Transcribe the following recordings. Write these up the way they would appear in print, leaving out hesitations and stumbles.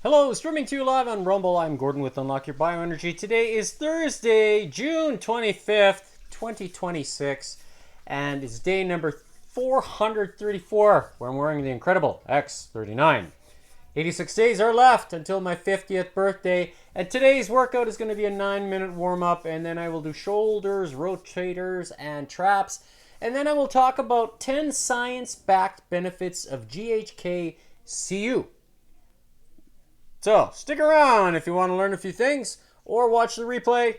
Hello, streaming to you live on Rumble. I'm Gordon with Unlock Your Bioenergy. Today is Thursday, June 25th, 2026, and it's day number 434 where I'm wearing the incredible X39. 86 days are left until my 50th birthday, and today's workout is going to be a 9-minute warm-up, and then I will do shoulders, rotators, and traps, and then I will talk about 10 science-backed benefits of GHK-Cu. So, stick around if you want to learn a few things, or watch the replay.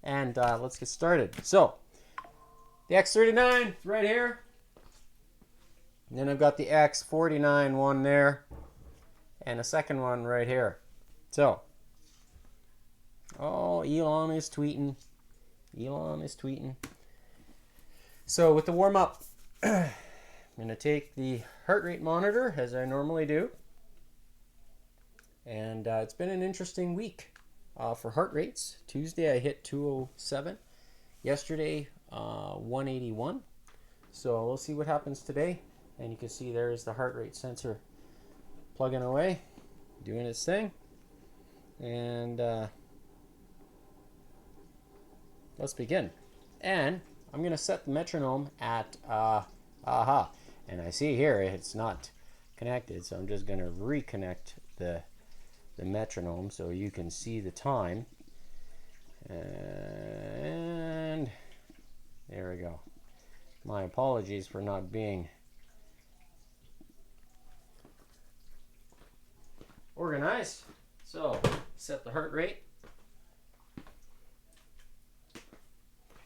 And let's get started. So, the X39 is right here. And then I've got the X49 one there. And a second one right here. So, oh, Elon is tweeting. Elon is tweeting. So, with the warm-up, I'm going to take the heart rate monitor, as I normally do. And it's been an interesting week for heart rates. Tuesday I hit 207. Yesterday 181. So we'll see what happens today. And you can see there's the heart rate sensor plugging away, doing its thing. And let's begin. And I'm going to set the metronome at aha. And I see here it's not connected, so I'm just going to reconnect the metronome so you can see the time. And there we go. My apologies for not being organized. So, set the heart rate.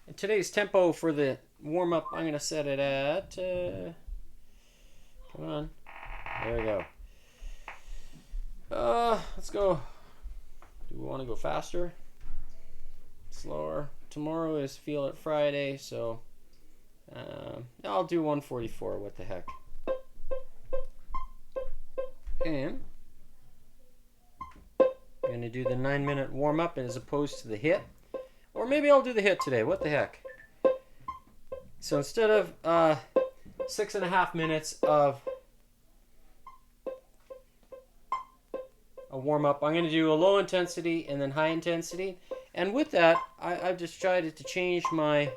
And today's tempo for the warm-up, I'm going to set it at come on. There we go. Let's go. Do we want to go faster? Slower? Tomorrow is Feel It Friday, so I'll do 144. What the heck? And I'm going to do the 9-minute warm-up as opposed to the hit. Or maybe I'll do the hit today. What the heck? So instead of 6.5 minutes of a warm-up, I'm going to do a low intensity and then high intensity. And with that, I've just tried to change the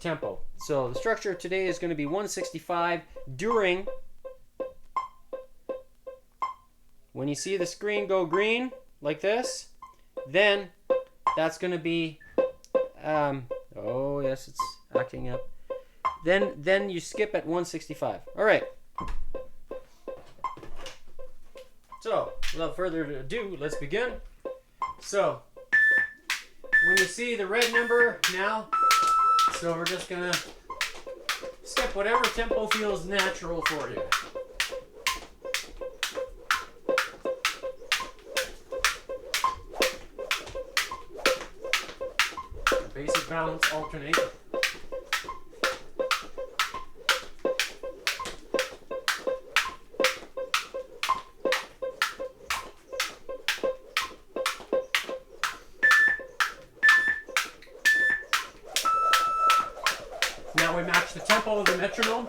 tempo. So the structure of today is going to be 165 during, when you see the screen go green like this, then that's going to be oh yes, it's acting up. Then you skip at 165. All right. So, without further ado, let's begin. So, when you see the red number now, so we're just gonna skip whatever tempo feels natural for you. Basic balance alternate. Now we match the tempo of the metronome.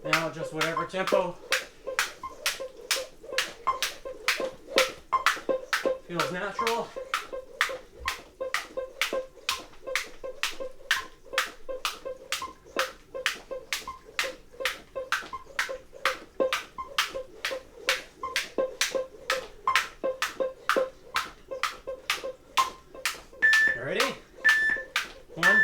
Now just whatever tempo feels natural. Ready? 1.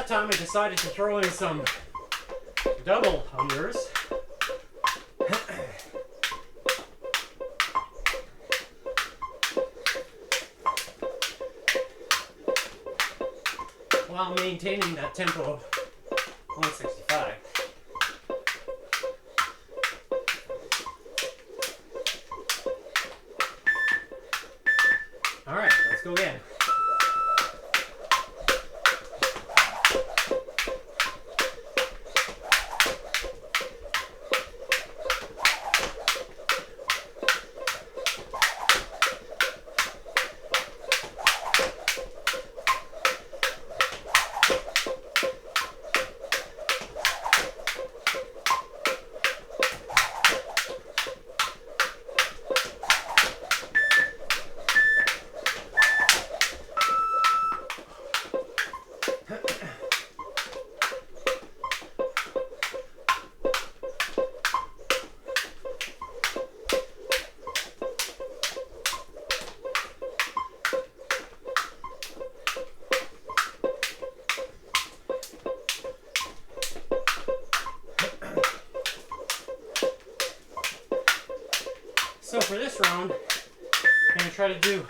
time I decided to throw in some double unders. While maintaining that tempo of 165. All right, let's go again. So for this round, I'm going to try to do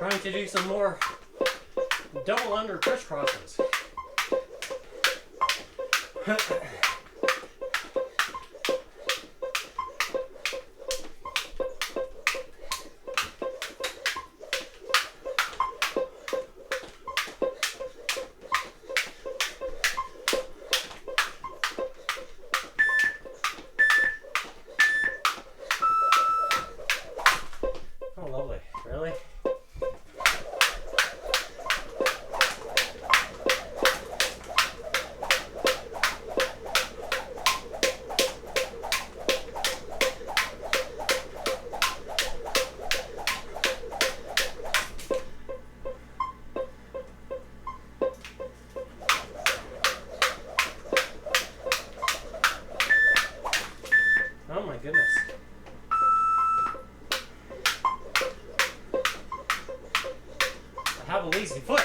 trying to do some more double under crisscrosses. Oh, lovely. Really? Oh my goodness. I have a lazy foot.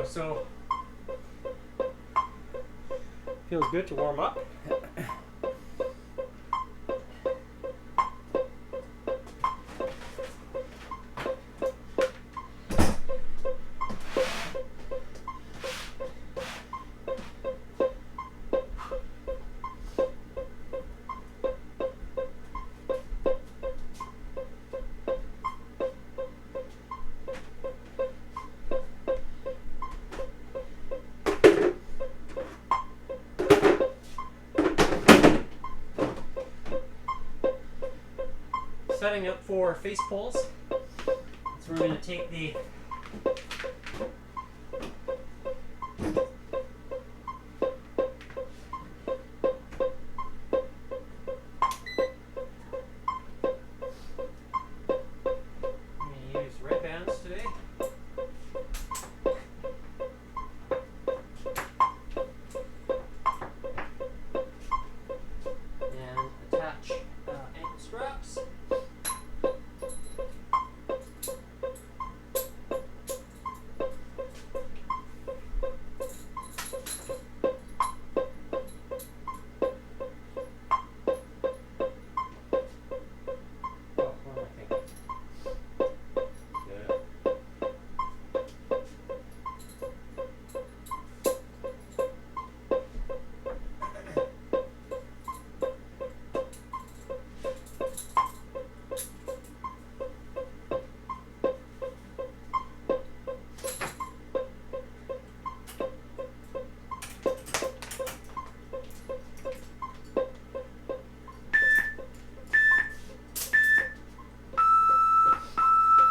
So feels good to warm up. Setting up for face pulls. So we're going to take the use red bands today. And attach ankle straps.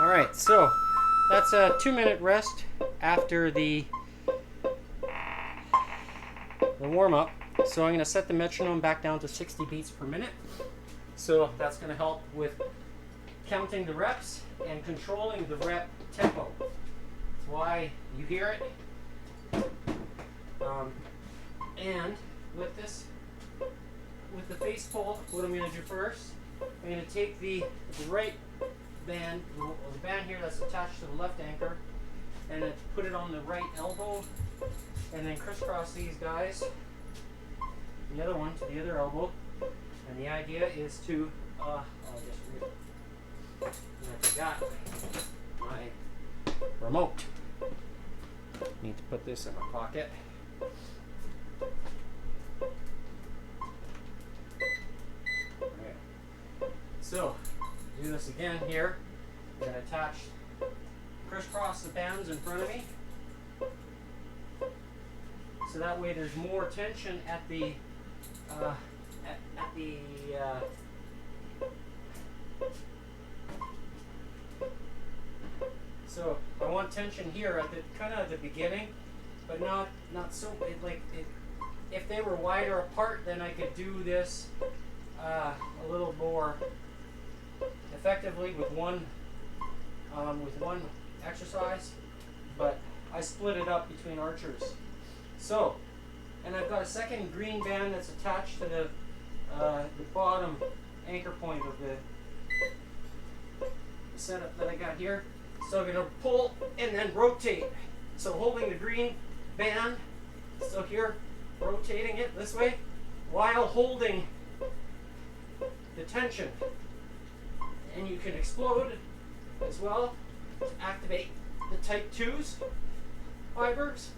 Alright, so that's a 2-minute rest after the warm-up. So I'm going to set the metronome back down to 60 beats per minute. So that's going to help with counting the reps and controlling the rep tempo. That's why you hear it. And with this, with the face pull, what I'm going to do first, I'm going to take the right band, the band here that's attached to the left anchor, and then put it on the right elbow, and then crisscross these guys, the other one to the other elbow. And the idea is to, I'll just read. I forgot my remote. Need to put this in my pocket. Okay. So, do this again here. I'm going to attach, crisscross the bands in front of me. So that way there's more tension at the, so I want tension here at the kind of at the beginning, but not so if they were wider apart, then I could do this a little more effectively with one exercise, but I split it up between archers. So, and I've got a second green band that's attached to the bottom anchor point of the setup that I got here. So I'm going to pull and then rotate. So holding the green band, so here, rotating it this way, while holding the tension. And you can explode as well to activate the type 2's fibers.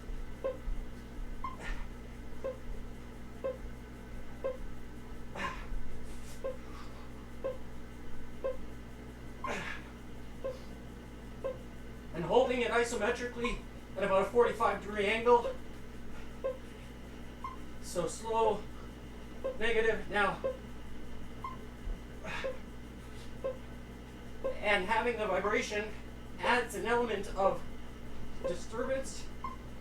And holding it isometrically at about a 45-degree angle. So slow, negative, now. And having the vibration adds an element of disturbance,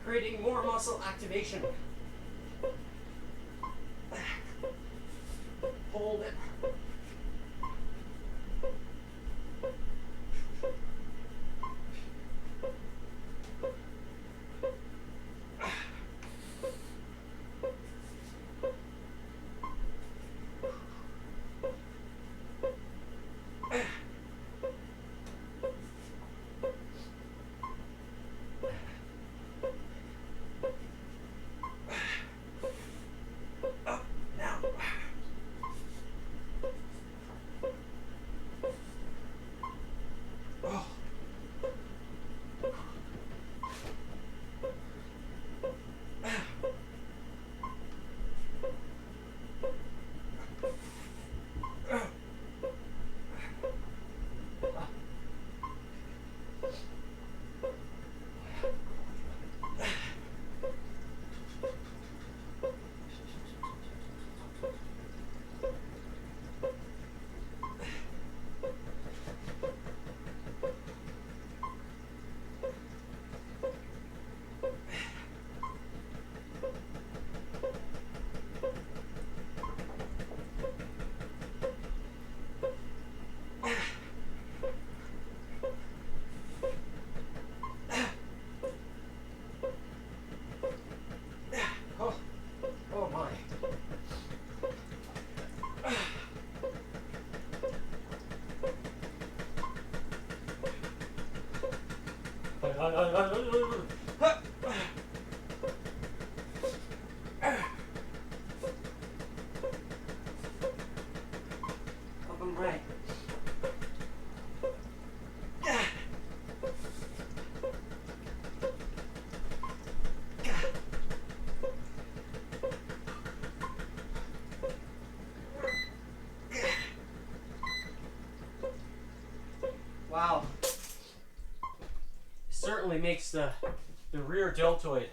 creating more muscle activation. Hold it. Up and right. Wow. Certainly makes the rear deltoid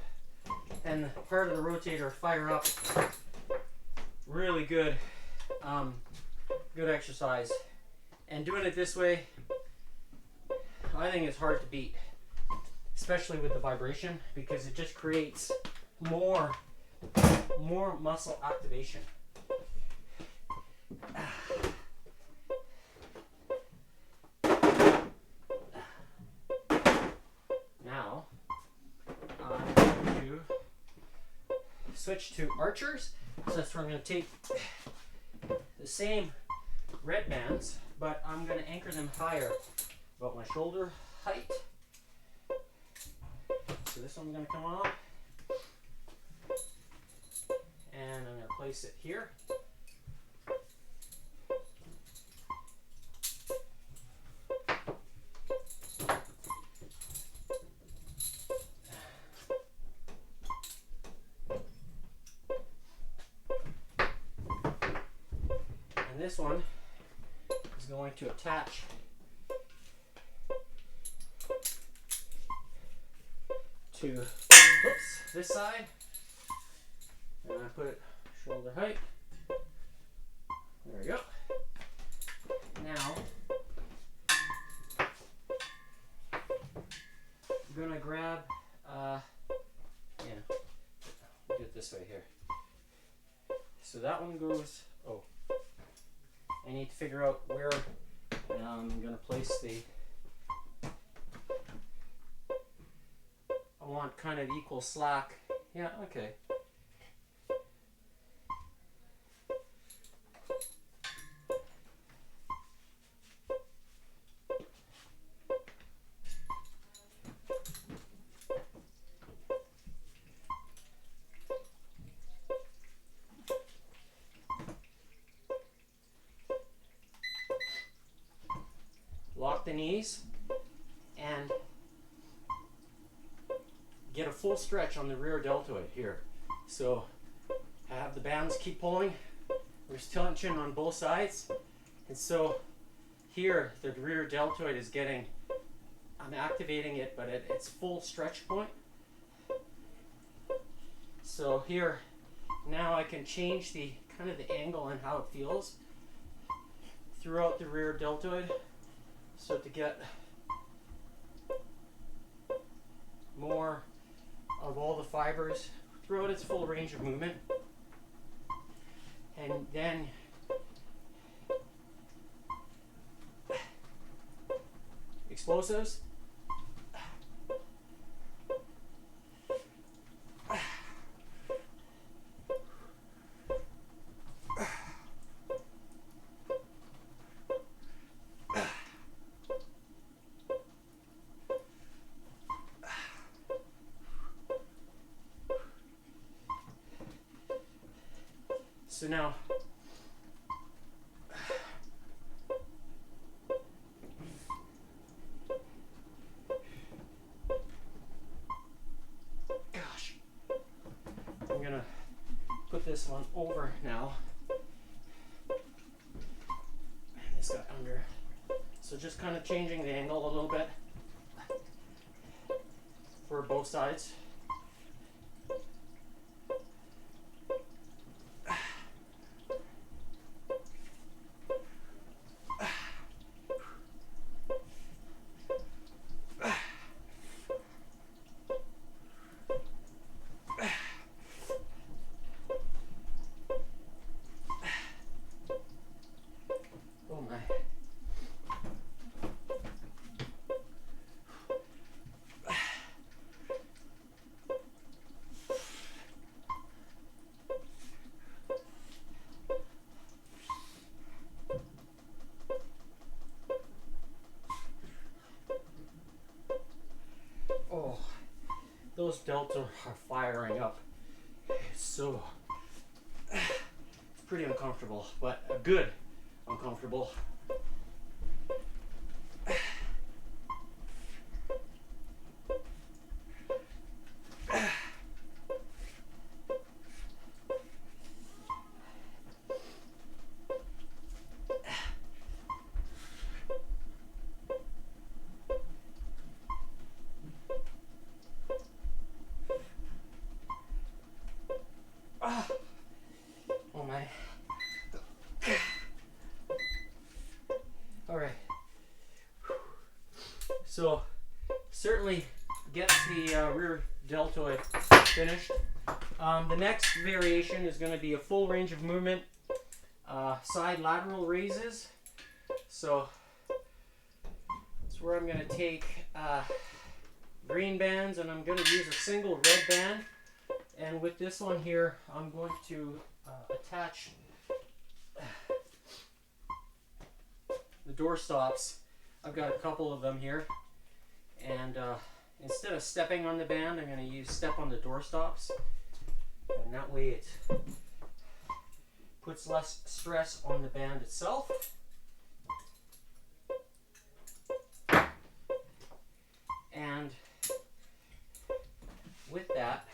and the part of the rotator fire up. Really good, good exercise. And doing it this way, I think it's hard to beat, especially with the vibration, because it just creates more muscle activation. Now, I'm going to switch to archers. So that's where I'm going to take the same red bands, but I'm going to anchor them higher, about my shoulder height. So this one's going to come off, and I'm going to place it here. And this one is going to attach to this side, and I put it shoulder height. There we go. Now I'm gonna grab do it this way here. So that one goes, I need to figure out where I'm gonna place I want kind of equal slack. Yeah, okay. Lock the knees and get a full stretch on the rear deltoid here. So I have the bands keep pulling. There's tension on both sides. And so here the rear deltoid is getting, I'm activating it, but at its full stretch point. So here, now I can change the kind of the angle and how it feels throughout the rear deltoid. So to get more of all the fibers throughout its full range of movement. And then explosives. So now, gosh, I'm gonna put this one over now, and this got under. So just kind of changing the angle a little bit for both sides. those delts are firing up. So it's pretty uncomfortable, but good uncomfortable. Oh my. All right. So certainly get the rear deltoid finished. The next variation is going to be a full range of movement, side lateral raises. So that's where I'm going to take green bands, and I'm going to use a single red band. And with this one here, I'm going to attach the door stops. I've got a couple of them here, and instead of stepping on the band, I'm going to use step on the door stops, and that way it puts less stress on the band itself. And with that,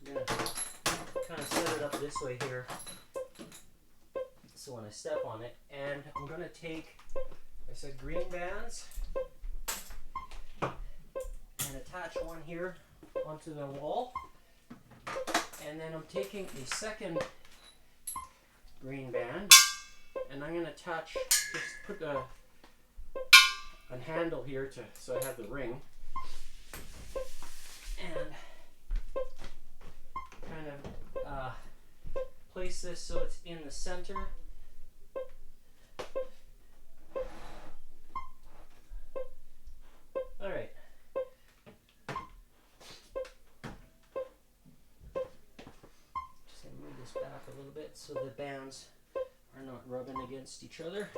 I'm going to kind of set it up this way here, so when I step on it, and I'm going to take, I said, green bands, and attach one here onto the wall, and then I'm taking a second green band, and I'm going to attach, just put a handle here to, so I have the ring, and kind of place this so it's in the center. All right. Just gonna move this back a little bit so the bands are not rubbing against each other.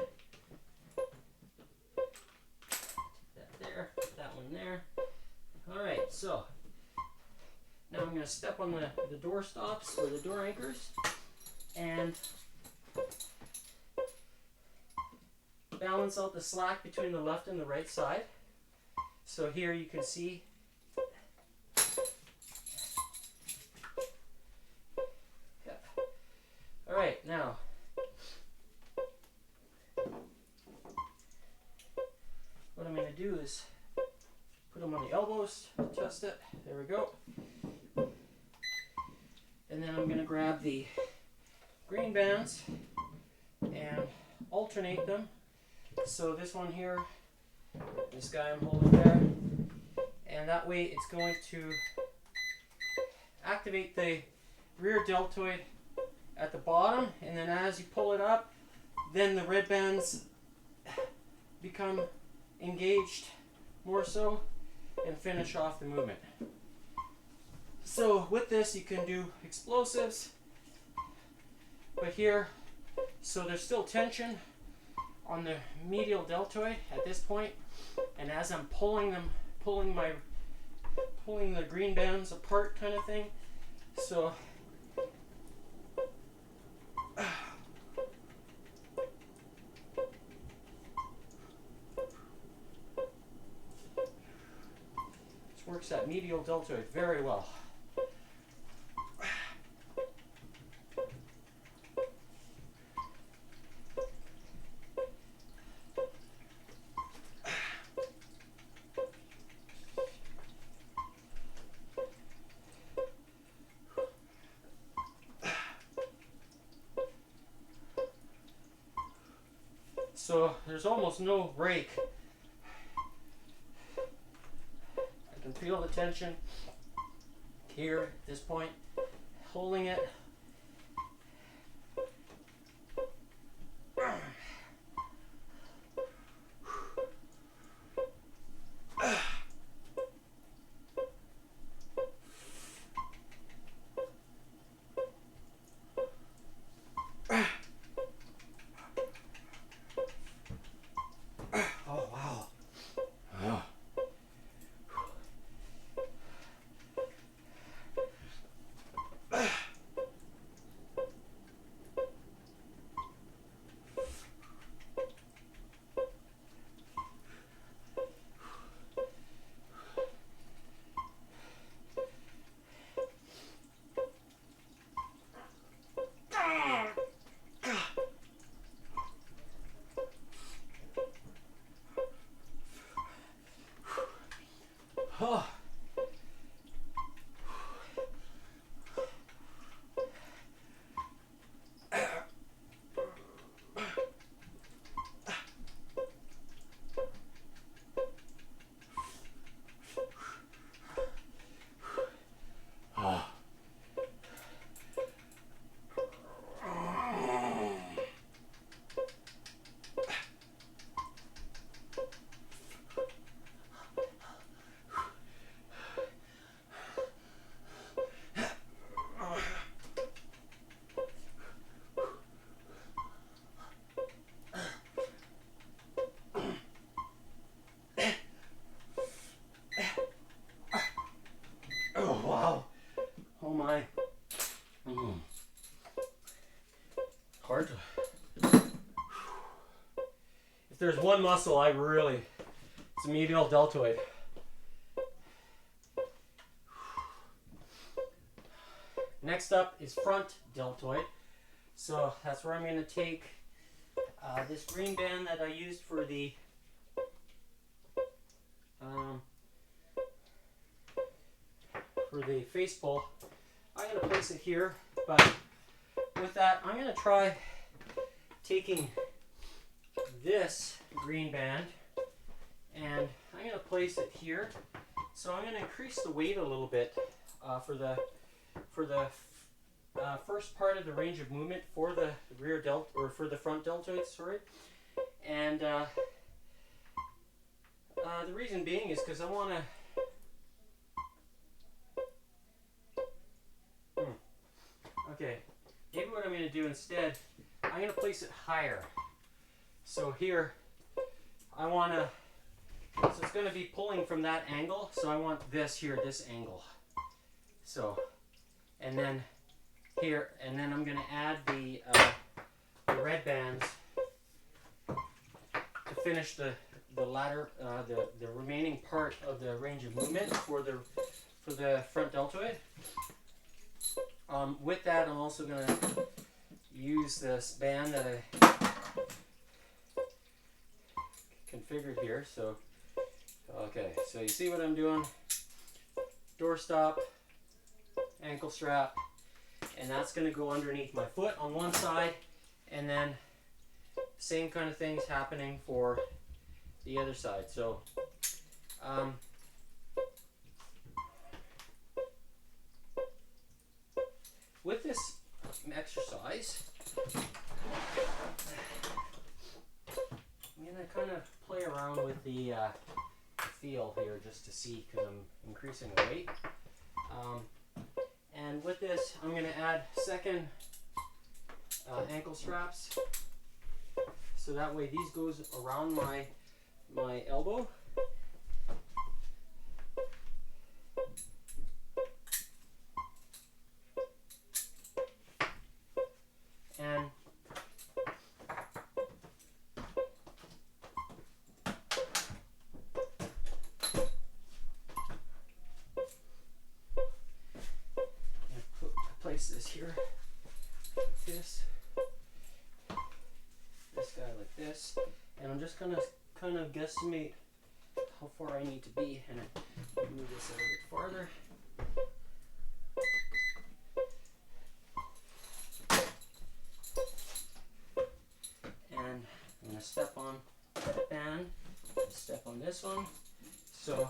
That there, that one there. All right, so now I'm going to step on the door stops or the door anchors and balance out the slack between the left and the right side. So here you can see all right, now what I'm going to do is put them on the elbows, adjust it, there we go. And then I'm going to grab the green bands and alternate them. So this one here, this guy I'm holding there, and that way it's going to activate the rear deltoid at the bottom, and then as you pull it up, then the red bands become engaged more so and finish off the movement. So with this you can do explosives, but here, so there's still tension on the medial deltoid at this point, and as I'm pulling the green bands apart kind of thing. So this works that medial deltoid very well. So there's almost no break. I can feel the tension here at this point, holding it. Oh. Oh, wow. Oh my. Hard to... If there's one muscle I really... It's the medial deltoid. Next up is front deltoid. So that's where I'm going to take this green band that I used for the face pull. I'm going to place it here, but with that I'm going to try taking this green band and I'm going to place it here. So I'm going to increase the weight a little bit for the first part of the range of movement for the rear delt or for the front deltoid, sorry. And the reason being is because I want to okay, maybe what I'm going to do instead, I'm going to place it higher. So here, I want to, so it's going to be pulling from that angle, so I want this here, this angle. So, and then here, and then I'm going to add the red bands to finish the latter, the remaining part of the range of movement for the front deltoid. With that, I'm also going to use this band that I configured here. So, okay, so you see what I'm doing? Doorstop, ankle strap, and that's going to go underneath my foot on one side, and then same kind of things happening for the other side. So, with this exercise, I'm going to kind of play around with the feel here just to see, because I'm increasing the weight. And with this, I'm going to add second ankle straps, so that way these goes around my elbow. And place this here, like this guy like this, and I'm just gonna kind of guesstimate how far I need to be, and move this a little bit farther. And I'm gonna step on that band, step on this one. So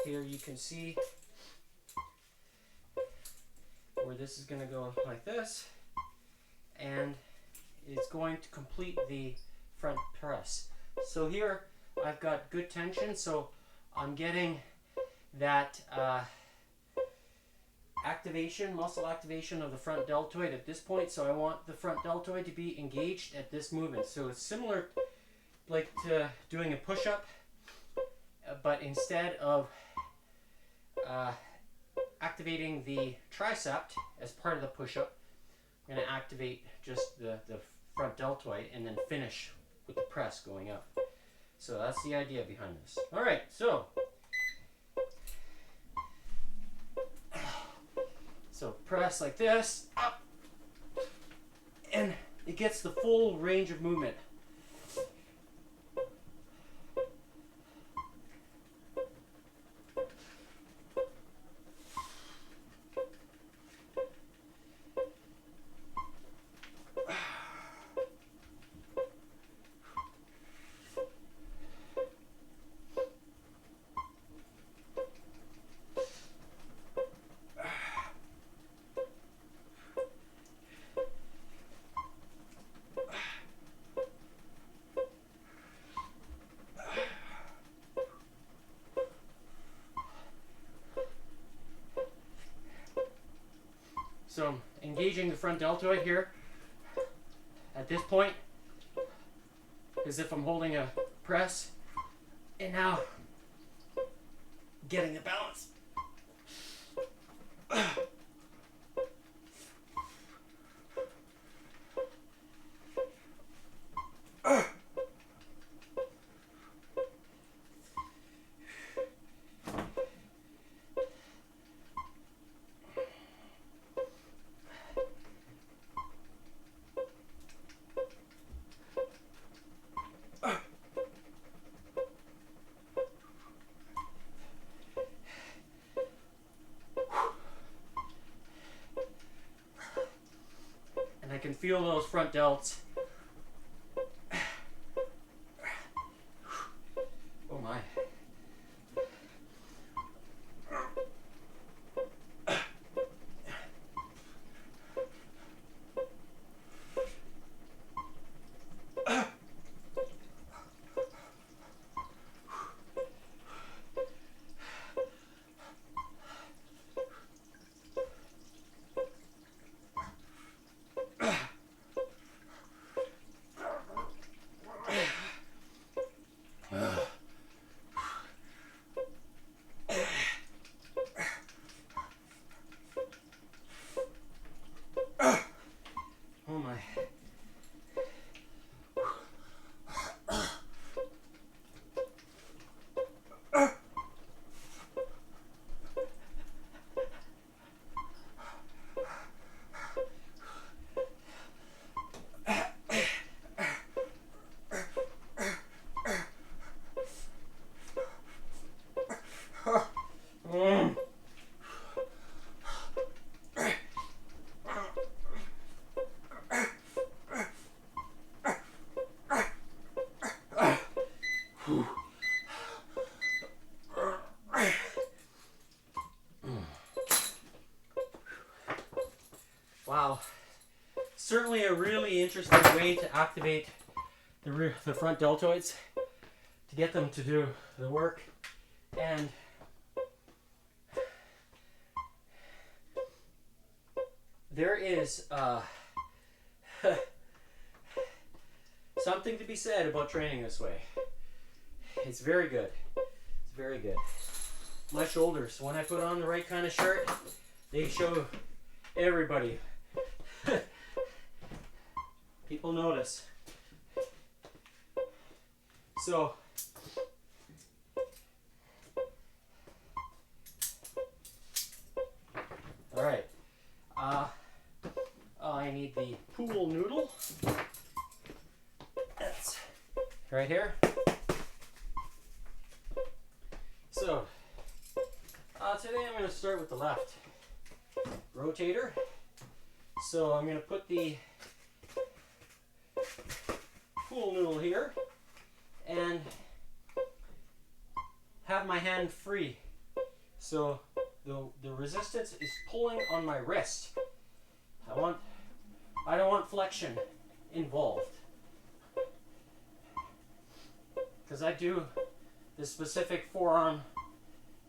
here you can see where this is going to go like this, and it's going to complete the front press. So here I've got good tension, so I'm getting that activation, muscle activation of the front deltoid at this point. So I want the front deltoid to be engaged at this movement. So it's similar like to doing a push-up, but instead of activating the tricep as part of the push-up, I'm going to activate just the front deltoid and then finish with the press going up. So that's the idea behind this. All right, so press like this, up, and it gets the full range of movement. So I'm engaging the front deltoid here at this point as if I'm holding a press, and now getting the balance. And I can feel those front delts. Oh my. Oh my. Wow. Certainly a really interesting way to activate the front deltoids to get them to do the work. And there is something to be said about training this way. It's very good. It's very good. My shoulders, when I put on the right kind of shirt, they show everybody. People notice. So, all right. I need the pool noodle. That's right here. So, today I'm going to start with the left rotator. So I'm going to put the pool noodle here and have my hand free. So the resistance is pulling on my wrist. I don't want flexion involved, because I do the specific forearm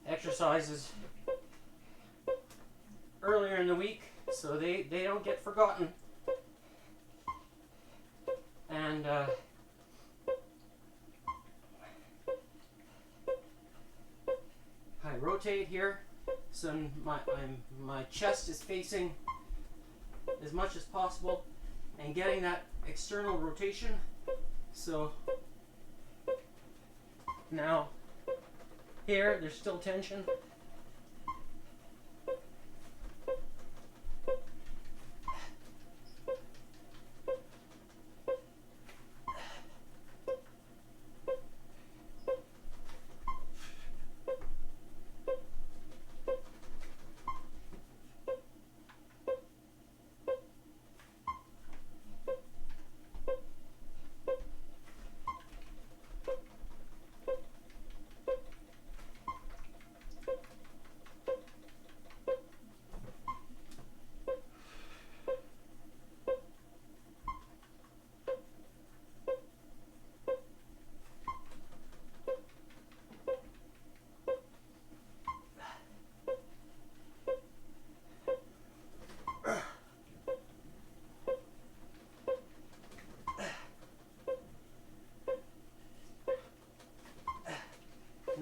exercises earlier in the week, so they don't get forgotten. And I rotate here, so my chest is facing as much as possible and getting that external rotation. So now here there's still tension.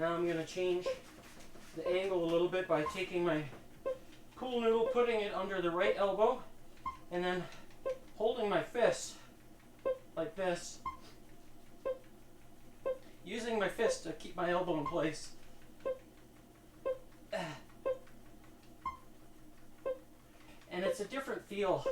Now I'm going to change the angle a little bit by taking my pool noodle, putting it under the right elbow, and then holding my fist like this, using my fist to keep my elbow in place. And it's a different feel.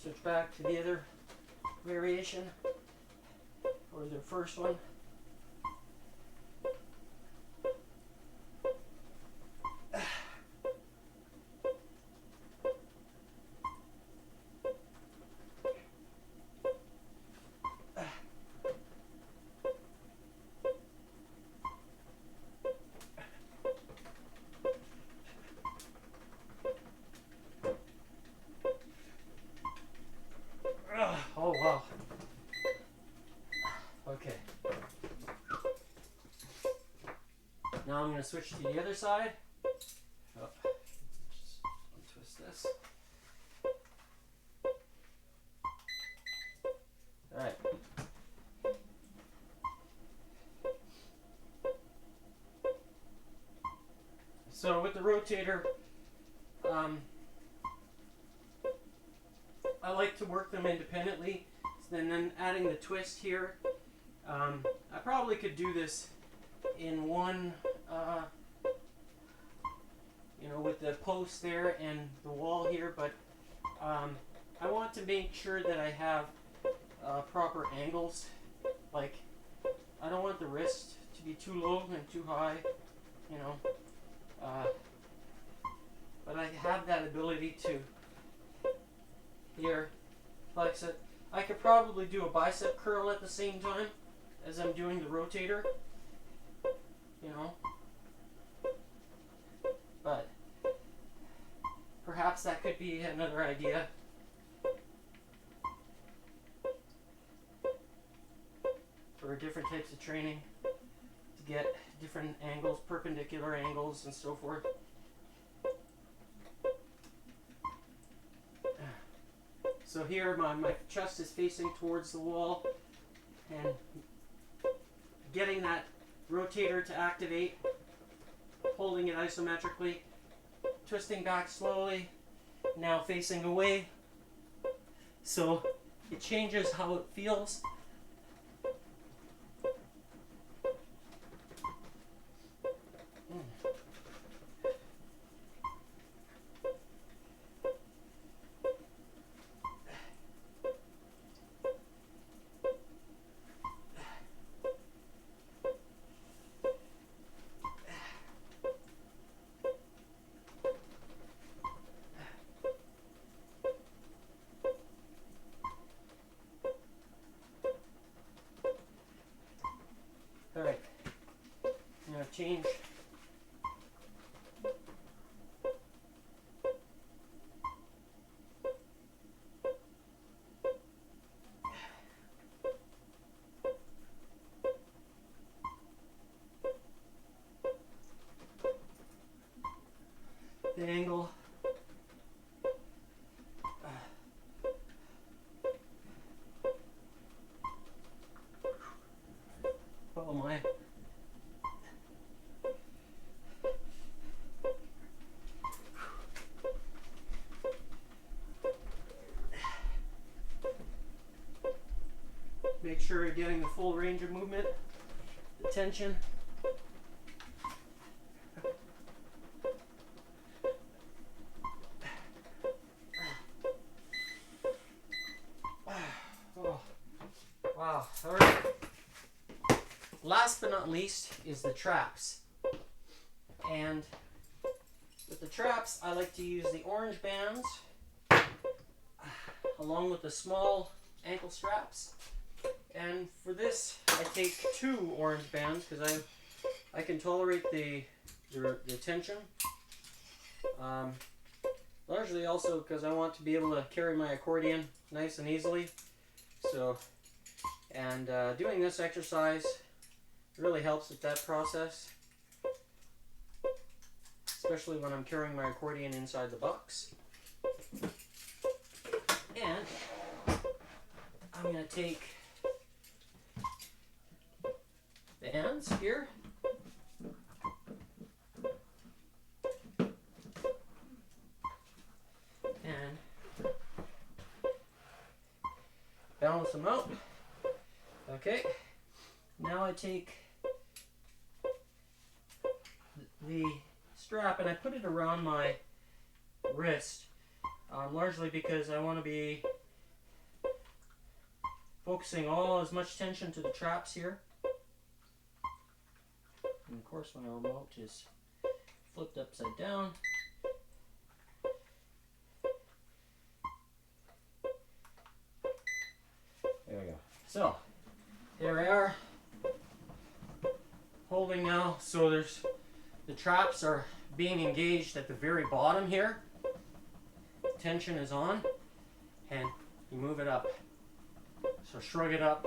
Switch back to the other variation, or the first one. Oh wow. Okay. Now I'm going to switch to the other side. Oh, just untwist this. Alright. So with the rotator, I like to work them independently, and then adding the twist here. I probably could do this in one, with the post there and the wall here, but I want to make sure that I have proper angles. Like, I don't want the wrist to be too low and too high, but I have that ability to here flex it. I could probably do a bicep curl at the same time as I'm doing the rotator, but perhaps that could be another idea. For different types of training to get different angles, perpendicular angles and so forth. So here my chest is facing towards the wall, and getting that rotator to activate, holding it isometrically, twisting back slowly, now facing away. So it changes how it feels. Alright, I'm going to change the angle. Oh my. Make sure you're getting the full range of movement, the tension. Oh, wow. All right. Last but not least is the traps. And with the traps, I like to use the orange bands along with the small ankle straps. And for this, I take 2 orange bands because I can tolerate the tension. largely also because I want to be able to carry my accordion nice and easily. So, and doing this exercise really helps with that process, especially when I'm carrying my accordion inside the box. And I'm going to take the ends here and balance them out. Okay, now I take the strap and I put it around my wrist, largely because I want to be focusing as much tension to the traps here. And of course my remote is flipped upside down. There we go. So, there we are. Holding now, so the traps are being engaged at the very bottom here. Tension is on, and you move it up. So shrug it up.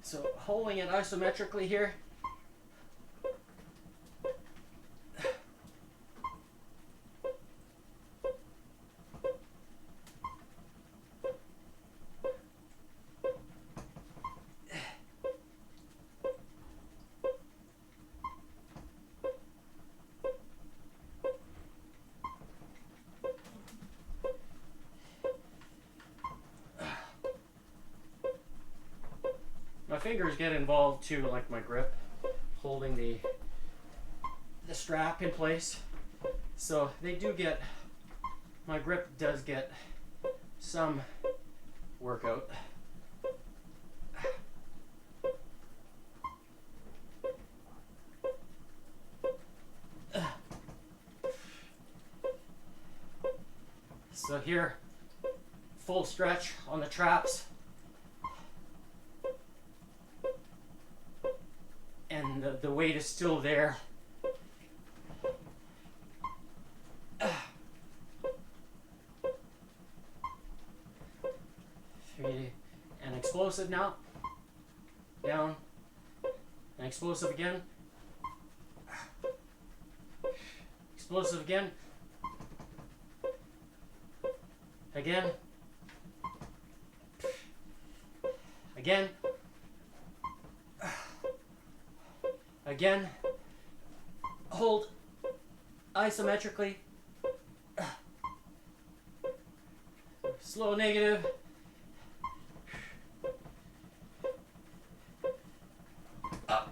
So holding it isometrically here. My fingers get involved too, like my grip, holding the strap in place. So they do get, my grip does get some workout. So here, full stretch on the traps. And the weight is still there. And explosive now. Down. And explosive again. Explosive again. Again. Again. Again. Hold isometrically. Slow negative. Up.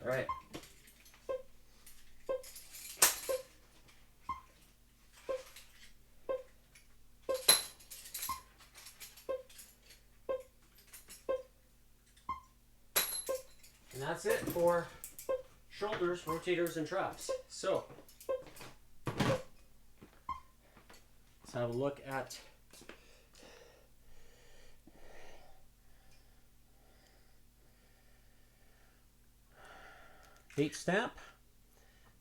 All right. And that's it for shoulders, rotators, and traps. So, let's have a look at date stamp.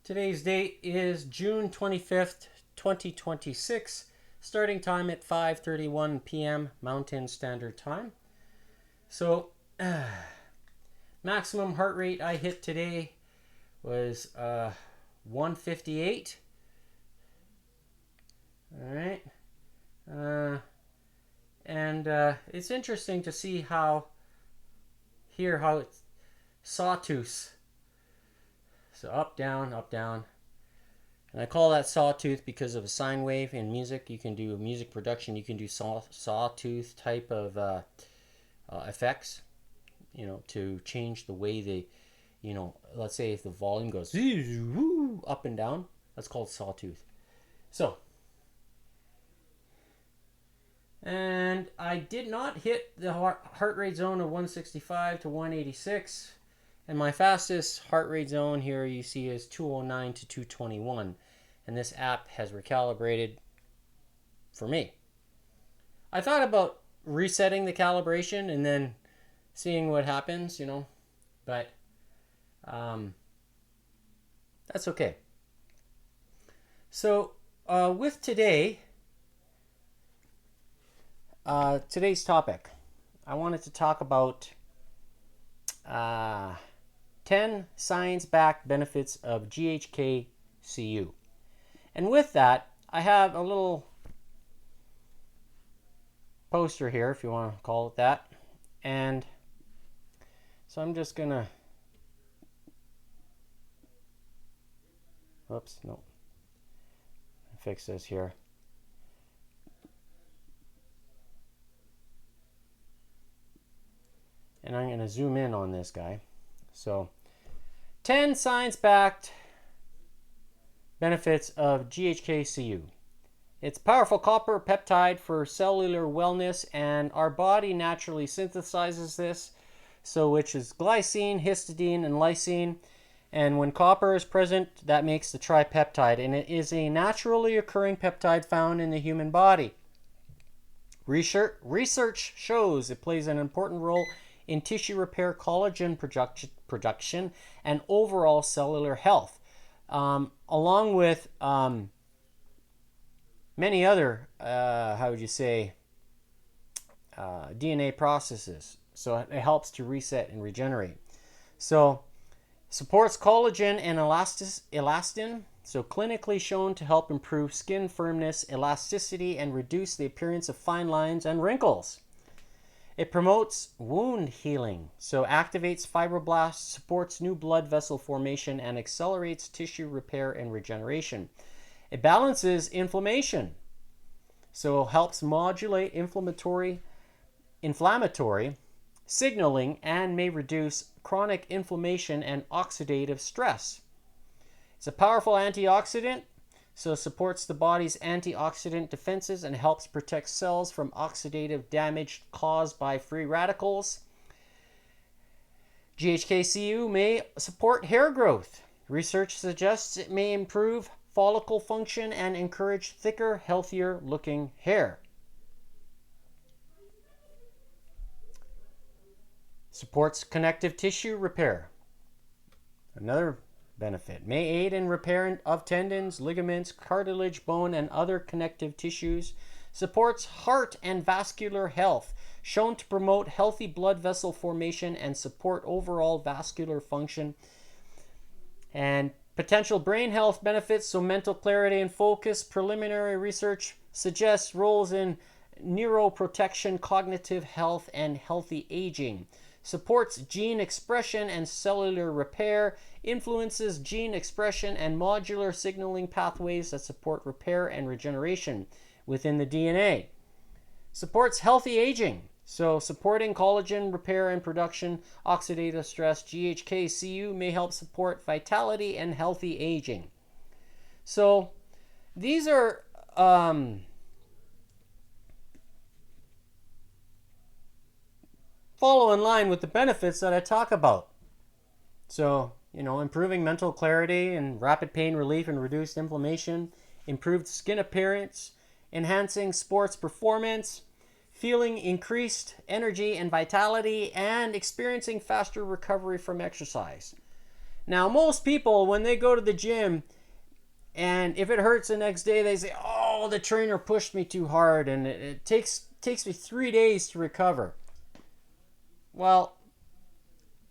Today's date is June 25th, 2026. Starting time at 5:31 p.m. Mountain Standard Time. So, maximum heart rate I hit today was 158. All right. And it's interesting to see how it's sawtooth. So up, down, up, down. And I call that sawtooth because of a sine wave in music. You can do music production. You can do sawtooth type of effects, to change the way they, let's say if the volume goes up and down, that's called sawtooth. So, and I did not hit the heart rate zone of 165 to 186. And my fastest heart rate zone here you see is 209 to 221. And this app has recalibrated for me. I thought about resetting the calibration and then seeing what happens, but that's okay. So with today's topic, I wanted to talk about 10 science-backed benefits of GHK-Cu. And with that, I have a little poster here, if you want to call it that. And so I'm just going to... Oops, no. Fix this here. And I'm going to zoom in on this guy. So, 10 science-backed benefits of GHK-Cu. It's powerful copper peptide for cellular wellness, and our body naturally synthesizes this, so which is glycine, histidine, and lysine. And when copper is present, that makes the tripeptide, and it is a naturally occurring peptide found in the human body. Research shows it plays an important role in tissue repair, collagen production, and overall cellular health, along with many other, DNA processes. So it helps to reset and regenerate. So supports collagen and elastin, so clinically shown to help improve skin firmness, elasticity, and reduce the appearance of fine lines and wrinkles. It promotes wound healing, so activates fibroblasts, supports new blood vessel formation, and accelerates tissue repair and regeneration. It balances inflammation, so it helps modulate inflammatory signaling and may reduce chronic inflammation and oxidative stress. It's a powerful antioxidant, so it supports the body's antioxidant defenses and helps protect cells from oxidative damage caused by free radicals. GHK-Cu may support hair growth. Research suggests it may improve follicle function and encourage thicker, healthier looking hair. Supports connective tissue repair. Another benefit. May aid in repair of tendons, ligaments, cartilage, bone, and other connective tissues. Supports heart and vascular health. Shown to promote healthy blood vessel formation and support overall vascular function. And potential brain health benefits, so mental clarity and focus. Preliminary research suggests roles in neuroprotection, cognitive health, and healthy aging. Supports gene expression and cellular repair, influences gene expression and modular signaling pathways that support repair and regeneration within the DNA. Supports healthy aging, so supporting collagen repair and production, oxidative stress. GHK-Cu may help support vitality and healthy aging. So these are follow in line with the benefits that I talk about. So, improving mental clarity and rapid pain relief and reduced inflammation, improved skin appearance, enhancing sports performance, feeling increased energy and vitality, and experiencing faster recovery from exercise. Now, most people, when they go to the gym, and if it hurts the next day, they say, oh, the trainer pushed me too hard, and it takes me 3 days to recover. Well,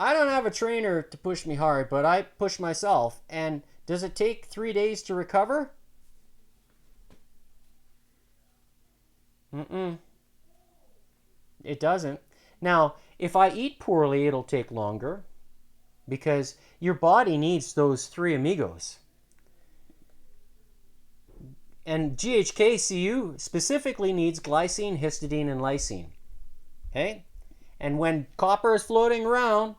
I don't have a trainer to push me hard, but I push myself. And does it take 3 days to recover? It doesn't. Now, if I eat poorly, it'll take longer because your body needs those three amigos. And GHK-Cu specifically needs glycine, histidine, and lysine. Okay? And when copper is floating around,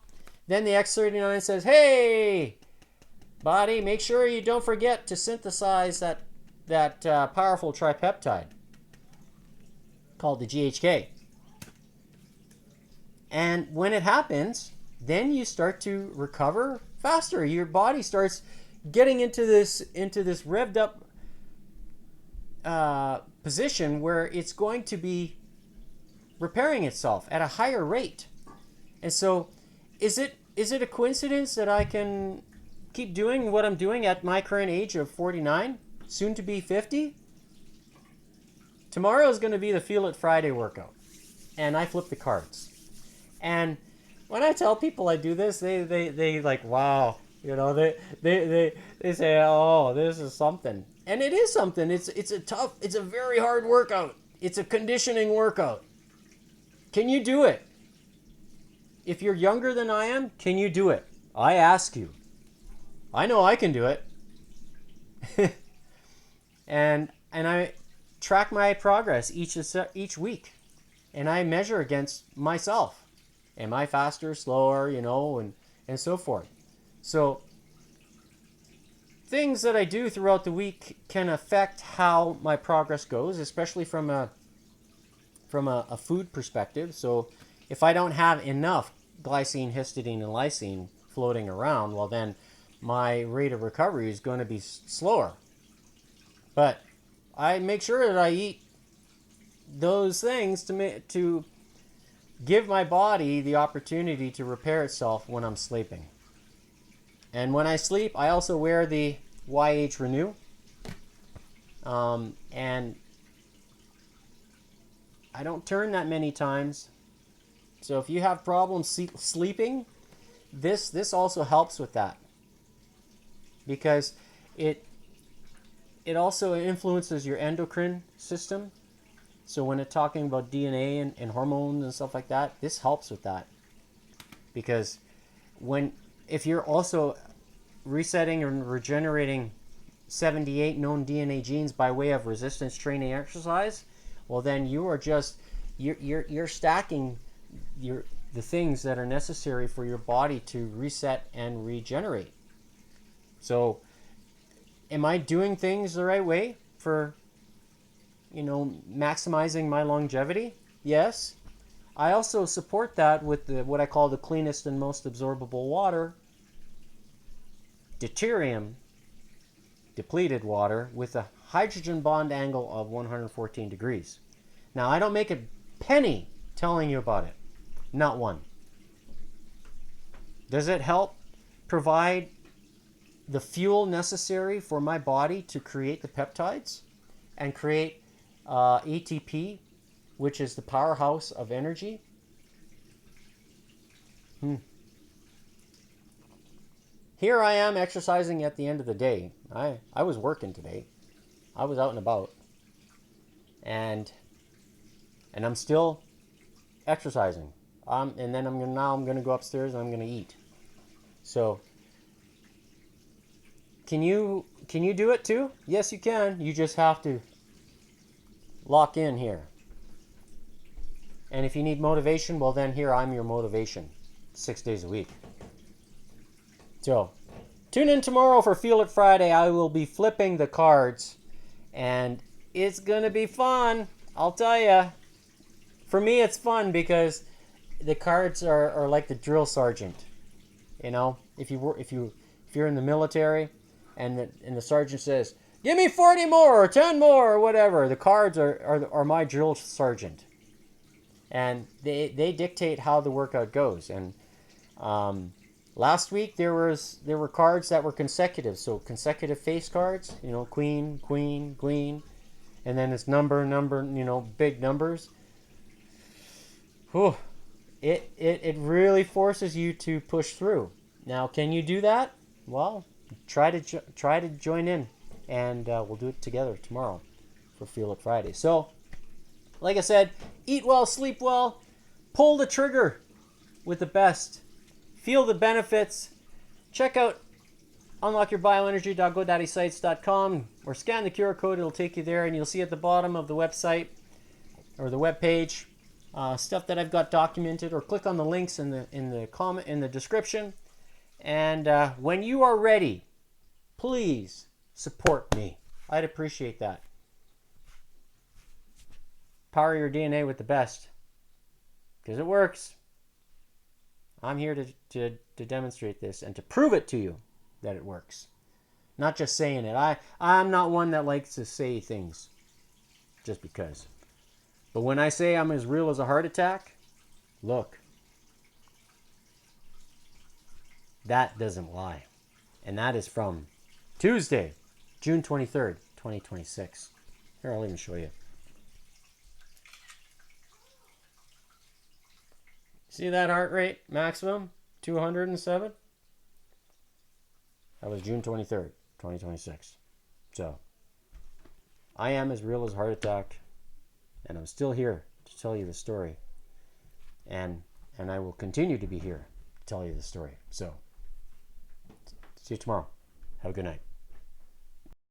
then the X39 says, hey, body, make sure you don't forget to synthesize that powerful tripeptide called the GHK. And when it happens, then you start to recover faster. Your body starts getting into this revved up position where it's going to be repairing itself at a higher rate. And so is it a coincidence that I can keep doing what I'm doing at my current age of 49, soon to be 50? Tomorrow is going to be the Feel It Friday workout, and I flip the cards. And when I tell people I do this, they like, wow, you know, they say, oh, this is something. And it is something. It's a very hard workout. It's a conditioning workout. Can you do it? If you're younger than I am, can you do it? I ask you. I know I can do it. and I track my progress each week. And I measure against myself. Am I faster, slower, you know, and so forth. So things that I do throughout the week can affect how my progress goes, especially from a food perspective. So if I don't have enough glycine, histidine, and lysine floating around, well then my rate of recovery is going to be slower. But I make sure that I eat those things to give my body the opportunity to repair itself when I'm sleeping. And when I sleep, I also wear the YH Renew. And I don't turn that many times. So if you have problems sleeping, this also helps with that. Because it also influences your endocrine system. So when it's talking about DNA and hormones and stuff like that, this helps with that. Because if you're also resetting and regenerating 78 known DNA genes by way of resistance training exercise, well then you are just you're stacking the things that are necessary for your body to reset and regenerate. So am I doing things the right way for maximizing my longevity? Yes. I also support that with what I call the cleanest and most absorbable water, deuterium depleted water with a hydrogen bond angle of 114 degrees. Now, I don't make a penny telling you about it. Not one. Does it help provide the fuel necessary for my body to create the peptides and create ATP, which is the powerhouse of energy? Here I am exercising at the end of the day. I was working today. I was out and about. And I'm still exercising. And then I'm going to go upstairs and I'm going to eat. So can you do it too? Yes, you can. You just have to lock in here. And if you need motivation, well then here I'm your motivation 6 days a week. So tune in tomorrow for Feel It Friday. I will be flipping the cards and it's gonna be fun. I'll tell you. For me it's fun because the cards are like the drill sergeant. You know, if you're in the military and the sergeant says, give me 40 more or 10 more or whatever. The cards are my drill sergeant. And they dictate how the workout goes. And last week there were cards that were consecutive. So consecutive face cards, queen, queen, queen. And then it's number, big numbers. Whew. It really forces you to push through. Now, can you do that? Well, try to join in. And we'll do it together tomorrow for Feel It Friday. So, like I said, eat well, sleep well, Pull the trigger with the best. Feel the benefits. Check out unlockyourbioenergy.godaddysites.com or scan the QR code. It'll take you there, and you'll see at the bottom of the website or the web page stuff that I've got documented, or click on the links in the description. And when you are ready, please support me. I'd appreciate that. Power your DNA with the best, because it works. I'm here to demonstrate this and to prove it to you that it works. Not just saying it. I'm not one that likes to say things just because. But when I say I'm as real as a heart attack, look, that doesn't lie. And that is from Tuesday, June 23rd, 2026. Here, I'll even show you. See that heart rate maximum? 207? That was June 23rd, 2026. So, I am as real as a heart attack, and I'm still here to tell you the story. And I will continue to be here to tell you the story. So, see you tomorrow. Have a good night.